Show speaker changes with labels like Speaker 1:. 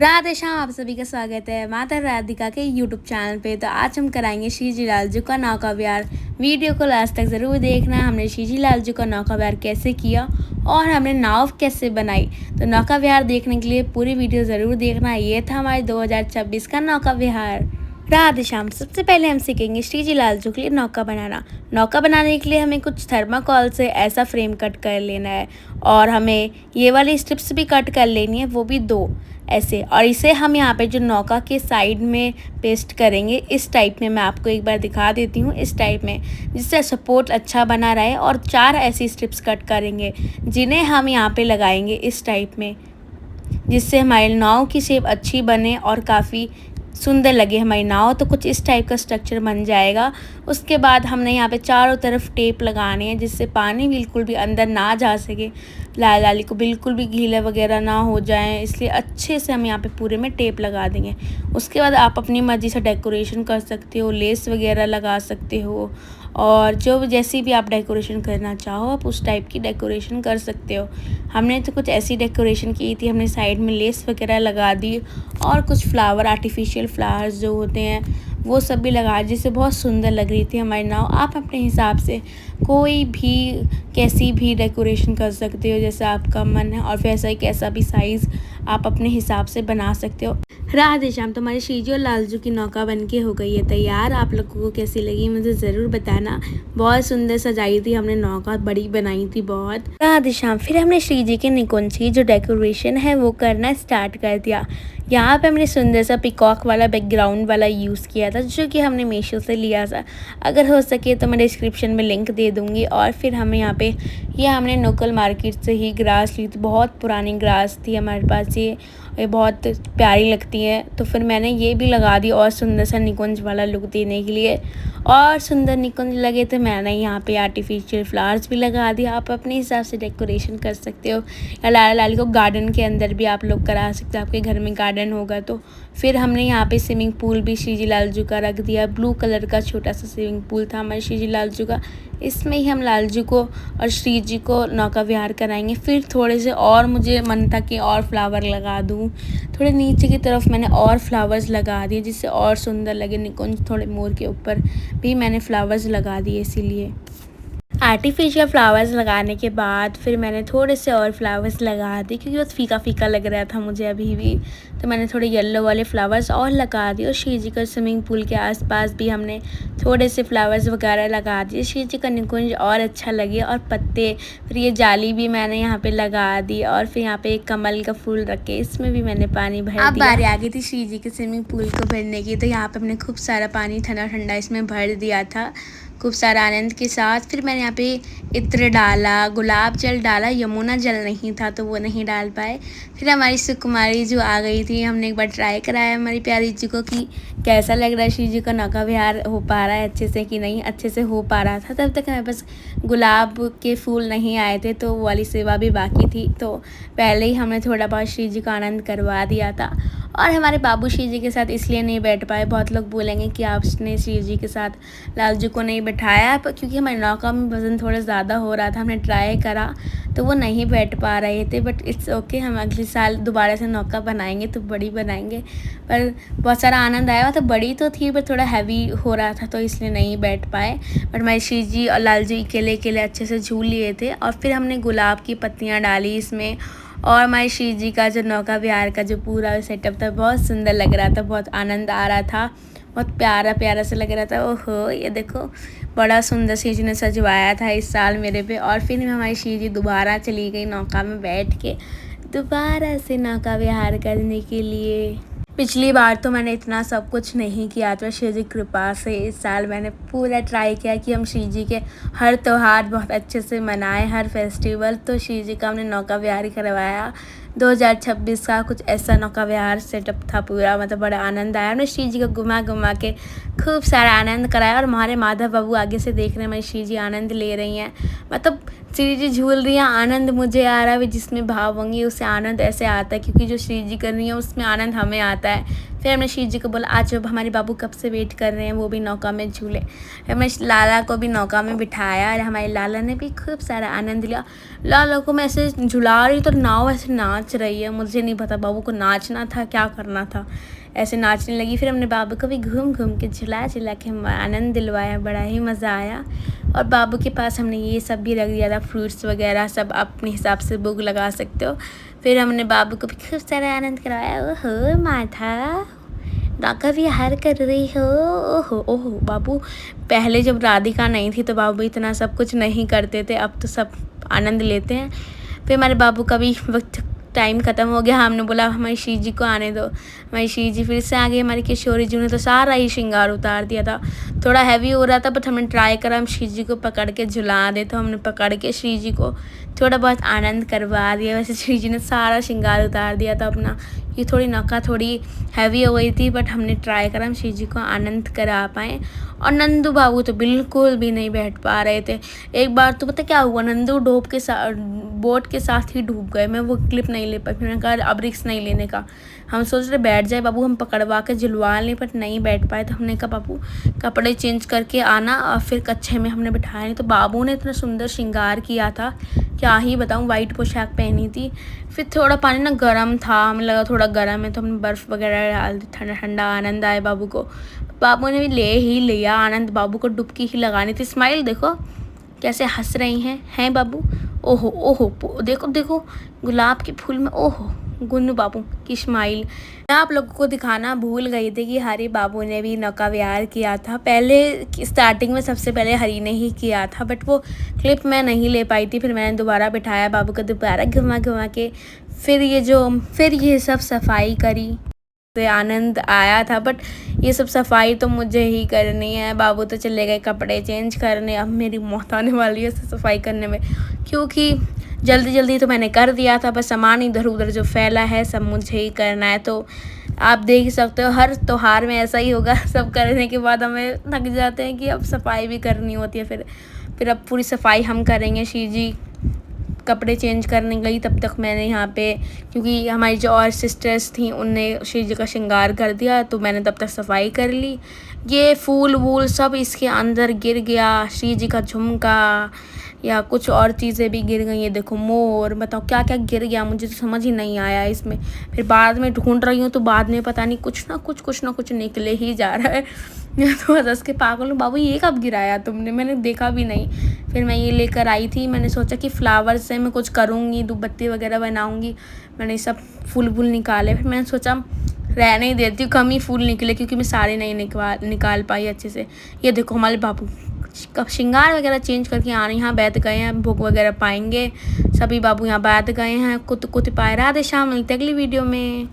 Speaker 1: राधे श्याम, आप सभी का स्वागत है माता राधिका के यूट्यूब चैनल पे। तो आज हम कराएंगे श्री जी लालजू का नौका विहार। वीडियो को लास्ट तक ज़रूर देखना। हमने श्री जी लालजू का नौका विहार कैसे किया और हमने नाव कैसे बनाई। तो नौका विहार देखने के लिए पूरी वीडियो ज़रूर देखना। ये था हमारे 2026 का नौका विहार। राधे श्याम। सबसे पहले हम सीखेंगे श्री जी लालजू के लिए नौका बनाना। नौका बनाने के लिए हमें कुछ थर्माकोल से ऐसा फ्रेम कट कर लेना है और हमें ये वाली स्ट्रिप्स भी कट कर लेनी है, वो भी 2 ऐसे। और इसे हम यहाँ पे जो नौका के साइड में पेस्ट करेंगे इस टाइप में। मैं आपको एक बार दिखा देती हूँ, इस टाइप में, जिससे सपोर्ट अच्छा बना रहे। और 4 ऐसी स्ट्रिप्स कट करेंगे जिन्हें हम यहाँ पे लगाएंगे इस टाइप में, जिससे हमारी नाव की शेप अच्छी बने और काफ़ी सुंदर लगे हमारी नाव। तो कुछ इस टाइप का स्ट्रक्चर बन जाएगा। उसके बाद हमने यहाँ पे चारों तरफ टेप लगाने हैं, जिससे पानी बिल्कुल भी अंदर ना जा सके, लाल लाली को बिल्कुल भी गीला वगैरह ना हो जाए, इसलिए अच्छे से हम यहाँ पे पूरे में टेप लगा देंगे। उसके बाद आप अपनी मर्ज़ी से डेकोरेशन कर सकते हो, लेस वगैरह लगा सकते हो, और जो जैसी भी आप डेकोरेशन करना चाहो आप उस टाइप की डेकोरेशन कर सकते हो। हमने तो कुछ ऐसी डेकोरेशन की थी, हमने साइड में लेस वगैरह लगा दी और कुछ फ्लावर, आर्टिफिशियल फ्लावर्स जो होते हैं वो सब भी लगा, जिससे बहुत सुंदर लग रही थी हमारी नाव। आप अपने हिसाब से कोई भी कैसी भी डेकोरेशन कर सकते हो जैसा आपका मन है, और वैसा ही कैसा भी साइज़ आप अपने हिसाब से बना सकते हो। राधे श्याम। तुम्हारी श्रीजी और लालजू की नौका बनके हो गई है तैयार। आप लोगों को कैसी लगी मुझे ज़रूर बताना। बहुत सुंदर सजाई थी हमने, नौका बड़ी बनाई थी बहुत। राधे श्याम। फिर हमने श्रीजी के निकुंज की जो डेकोरेशन है वो करना स्टार्ट कर दिया। यहाँ पे हमने सुंदर सा पिकॉक वाला बैकग्राउंड वाला यूज़ किया था, जो कि हमने मीशो से लिया था। अगर हो सके तो मैं डिस्क्रिप्शन में लिंक दे दूँगी। और फिर हमें यहाँ पे हमने लोकल मार्केट से ही ग्रास ली थी, बहुत पुरानी ग्रास थी हमारे पास। ये बहुत प्यारी लगती है, तो फिर मैंने ये भी लगा दी और सुंदर सा निकुंज वाला लुक देने के लिए। और सुंदर निकुंज लगे तो मैंने यहाँ पे आर्टिफिशियल फ्लावर्स भी लगा दिया। आप अपने हिसाब से डेकोरेशन कर सकते हो, या लाला लाली को गार्डन के अंदर भी आप लोग करा सकते हो, आपके घर में गार्डन होगा तो। फिर हमने यहाँ पे स्विमिंग पूल भी श्री जी लालजू का रख दिया। ब्लू कलर का छोटा सा स्विमिंग पूल था हमारे श्री जी लालजू का। इसमें ही हम लालजू को और श्री जी को नौका विहार कराएंगे। फिर थोड़े से और मुझे मन था कि और फ्लावर लगा दूँ, थोड़े नीचे की तरफ मैंने और फ्लावर्स लगा दिए जिससे और सुंदर लगे निकुंज। थोड़े मोर के ऊपर भी मैंने फ्लावर्स लगा दिए। इसीलिए आर्टिफिशियल फ्लावर्स लगाने के बाद फिर मैंने थोड़े से और फ्लावर्स लगा दिए, क्योंकि बहुत फीका फीका लग रहा था मुझे अभी भी। तो मैंने थोड़े येलो वाले फ्लावर्स और लगा दिए। और श्री जी का स्विमिंग पूल के आसपास भी हमने थोड़े से फ्लावर्स वगैरह लगा दिए, श्री जी का निकुंज और अच्छा लगे। और पत्ते, फिर ये जाली भी मैंने यहाँ पे लगा दी। और फिर यहाँ पे एक कमल का फूल रख के इसमें भी मैंने पानी भर दिया। अब बारी आ गई थी श्री जी के स्विमिंग पूल को भरने की। तो यहाँ पे हमने खूब सारा पानी ठंडा ठंडा इसमें भर दिया था, खूब सारा आनंद के साथ। फिर मैंने यहाँ पे इत्र डाला, गुलाब जल डाला, यमुना जल नहीं था तो वो नहीं डाल पाए। फिर हमारी सुकुमारी जो आ गई थी, हमने एक बार ट्राई कराया हमारी प्यारी जी को कि कैसा लग रहा है श्री जी का नौका विहार, हो पा रहा है अच्छे से कि नहीं। अच्छे से हो पा रहा था। तब तक हमारे पास गुलाब के फूल नहीं आए थे, तो वो वाली सेवा भी बाकी थी। तो पहले ही हमने थोड़ा बहुत श्री जी का आनंद करवा दिया था। और हमारे बाबू श्री जी के साथ इसलिए नहीं बैठ पाए, बहुत लोग बोलेंगे कि आपने श्री जी के साथ लालजू को नहीं बैठाया, क्योंकि हमारे नौका में वज़न थोड़ा ज़्यादा हो रहा था। हमने ट्राई करा तो वो नहीं बैठ पा रहे थे, बट इट्स ओके। हम अगले साल दोबारा से नौका बनाएंगे तो बड़ी बनाएंगे। पर बहुत सारा आनंद आया। तो बड़ी तो थी पर थोड़ा हैवी हो रहा था, तो इसलिए नहीं बैठ पाए। बट हमारे श्री जी और लालजू अकेले अकेले अच्छे से झूल लिए थे। और फिर हमने गुलाब की पत्तियाँ डाली इसमें। और हमारे श्री जी का जो नौका विहार का जो पूरा सेटअप था बहुत सुंदर लग रहा था, बहुत आनंद आ रहा था, बहुत प्यारा प्यारा सा लग रहा था। ओहो, ये देखो बड़ा सुंदर श्री जी ने सजवाया था इस साल मेरे पे। और फिर हमारी श्री जी दोबारा चली गई नौका में बैठ के, दोबारा से नौका विहार करने के लिए। पिछली बार तो मैंने इतना सब कुछ नहीं किया था, श्री जी कृपा से इस साल मैंने पूरा ट्राई किया कि हम श्री जी के हर त्यौहार बहुत अच्छे से मनाएं, हर फेस्टिवल। तो श्री जी का हमने नौका विहार करवाया। 2026 का कुछ ऐसा नौका विहार सेटअप था पूरा, मतलब बड़ा आनंद आया। हमने श्री जी को घुमा घुमा के खूब सारा आनंद कराया। और हमारे माधव बाबू आगे से देख रहे हैं, हमारी श्री जी आनंद ले रही हैं, मतलब श्री जी झूल रही हैं, आनंद मुझे आ रहा है। जिसमें भाव होंगी उससे आनंद ऐसे आता है, क्योंकि जो श्री जी कर रही है उसमें आनंद हमें आता है। फिर हमने श्री जी को बोला आज जब हमारे बाबू कब से वेट कर रहे हैं, वो भी नौका में झूले। हमने लाला को भी नौका में बिठाया और हमारे लाला ने भी खूब सारा आनंद लिया। लाला को मैं ऐसे झुला रही तो नाव ऐसे नाच रही है, मुझे नहीं पता बाबू को नाचना था क्या करना था, ऐसे नाचने लगी। फिर हमने बाबू को भी घूम घूम के झुला के हम आनंद दिलवाया, बड़ा ही मज़ा आया। और बाबू के पास हमने ये सब भी रख दिया था, फ्रूट्स वगैरह सब अपने हिसाब से भोग लगा सकते हो। फिर हमने बाबू को भी खूब सारा आनंद करवाया। ओहो माथा नौका विहार कर रही हो, ओहो ओहो। बाबू पहले जब राधिका नहीं थी तो बाबू इतना सब कुछ नहीं करते थे, अब तो सब आनंद लेते हैं। फिर हमारे बाबू का भी वक्त टाइम ख़त्म हो गया, हमने बोला हमारी श्री जी को आने दो। हमारी श्री जी फिर से आ गई। हमारी किशोरी जी ने तो सारा ही श्रृंगार उतार दिया था, थोड़ा हैवी हो रहा था बट हमने ट्राई करा हम श्री जी को पकड़ के झुला दे, तो हमने पकड़ के श्री जी को थोड़ा बहुत आनंद करवा दिया। वैसे श्री जी ने सारा श्रृंगार उतार दिया था अपना, ये थोड़ी नौका थोड़ी हैवी हो गई थी बट हमने ट्राई करा हम श्री जी को आनंद करा पाएँ। और नंदू बाबू तो बिल्कुल भी नहीं बैठ पा रहे थे। एक बार तो पता क्या हुआ, नंदू बोट के साथ ही डूब गए। मैं वो क्लिप नहीं ले पाई, फिर मैंने कहा अब रिस्क नहीं लेने का। हम सोच रहे बैठ जाए बाबू, हम पकड़वा के झुलवा लें, बट नहीं बैठ पाए। तो हमने कहा बाबू कपड़े चेंज करके आना, और फिर कच्छे में हमने बिठाया नहीं। तो बाबू ने इतना सुंदर श्रृंगार किया था, क्या ही बताऊँ, वाइट पोशाक पहनी थी। फिर थोड़ा पानी ना गर्म था, हमें लगा थोड़ा गर्म है तो हमने बर्फ़ वगैरह डाल दी, ठंडा ठंडा आनंद आए बाबू को। बाबू ने भी ले ही लिया आनंद, बाबू को डुबकी ही लगानी थी। स्माइल देखो कैसे हंस रही हैं बाबू, ओहो ओहो देखो देखो गुलाब के फूल में, ओहो गुन्नू बाबू की स्माइल। मैं आप लोगों को दिखाना भूल गई थी कि हरी बाबू ने भी नौका विहार किया था। पहले स्टार्टिंग में सबसे पहले हरी ने ही किया था, बट वो क्लिप मैं नहीं ले पाई थी। फिर मैंने दोबारा बिठाया बाबू को, दोबारा घुमा घुमा के फिर ये सब सफाई करी, तो आनंद आया था। बट ये सब सफाई तो मुझे ही करनी है, बाबू तो चले गए कपड़े चेंज करने। अब मेरी मौत आने वाली है सफाई करने में, क्योंकि जल्दी जल्दी तो मैंने कर दिया था, बस सामान इधर उधर जो फैला है सब मुझे ही करना है। तो आप देख सकते हो हर त्योहार में ऐसा ही होगा, सब करने के बाद हमें थक जाते हैं कि अब सफाई भी करनी होती है। फिर अब पूरी सफाई हम करेंगे। श्री जी कपड़े चेंज करने गई, तब तक मैंने यहाँ पे, क्योंकि हमारी जो और सिस्टर्स थी उनने श्री जी का श्रृंगार कर दिया, तो मैंने तब तक सफाई कर ली। ये फूल वूल सब इसके अंदर गिर गया, श्री जी का झुमका या कुछ और चीज़ें भी गिर गई। ये देखो मोर, बताओ क्या क्या गिर गया, मुझे तो समझ ही नहीं आया इसमें। फिर बाद में ढूंढ रही हूँ तो बाद में पता नहीं कुछ ना कुछ निकले ही जा रहा है। मैं तो हंस के पागल हूँ, बाबू ये कब गिराया तुमने, मैंने देखा भी नहीं। फिर मैं ये लेकर आई थी, मैंने सोचा कि फ्लावर से मैं कुछ करूँगी, धूपबत्ती वगैरह बनाऊँगी। मैंने सब फूल वूल निकाले, फिर मैंने सोचा रहने ही देती हूँ, कम ही फूल निकले, क्योंकि मैं सारे नहीं निकाल पाई अच्छे से। ये देखो हमारे बाबू श्रृंगार वगैरह चेंज करके आने यहाँ बैठ गए हैं, भोग वगैरह पाएंगे। सभी बाबू यहाँ बैठ गए हैं, कुत पाए। राधे श्याम, मिलते अगली वीडियो में।